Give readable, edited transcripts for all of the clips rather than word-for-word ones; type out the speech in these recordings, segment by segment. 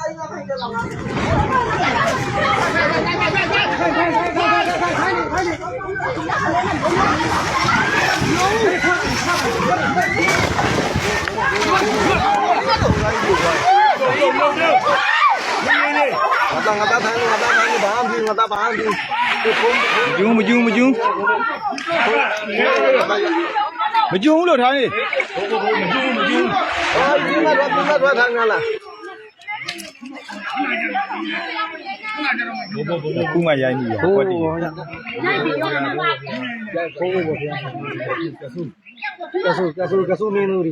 မကျုံလို့ထားနေထွက်ထားငါလားခုမှရိုင်းပြီဟုတ်တယ်ကဆူမင်းတို့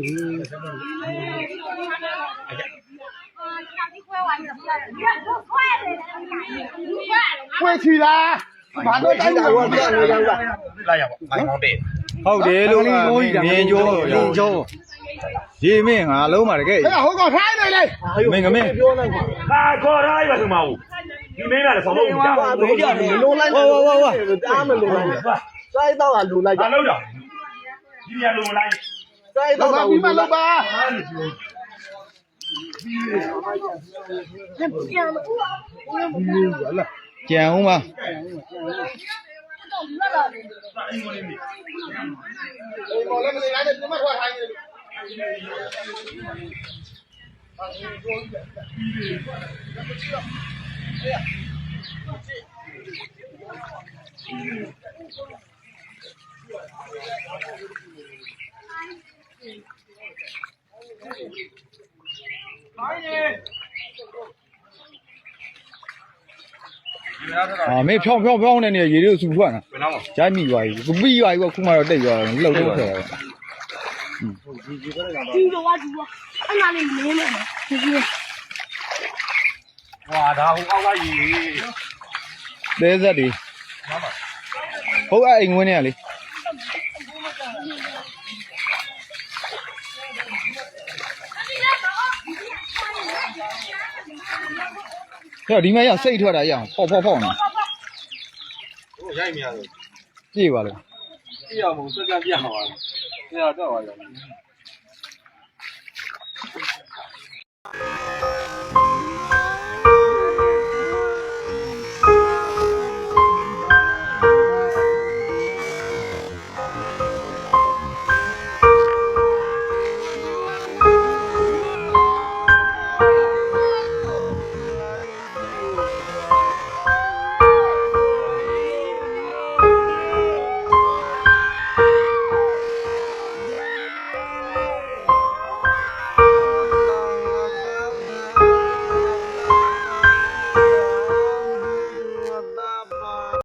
ခွေချီလားဘာလို့တိုင်းတာရောပြန်နေကြလားလာရပါမိုင်းမောင်းတဲ့ဟုတ်တယ်လို့မြင်ကျိုးရေမင်းငါလုံးပါတကယ်ဟုတ်ကောထိုင်းနေလေမင်းပြောလိုက်ပါခေါ်ထားရပါဆိုမဟုတ်ဒီမင်းကလည်းဆောင်းလို့ကြာမင်းကြတယ်လုံးလိုက်တားမလုံးလိုက်စိုက်တော့ကလူလိုက်ဘာလို့တော့ဒီရလုံးလိုက်စိုက်တော့ပြီးမှလောက်ပါကြံဦးပါ没飘呢，你也就舒服了。加米吧，不米吧，我恐怕要得个老多块。猪肉啊猪，俺那里没呢，就是。哇，他好高鱼。对这里。好爱英文呢哩。这里面要塞出来呀，泡呢。我下面了。对吧了？这样我这样变好了，这样这玩意儿。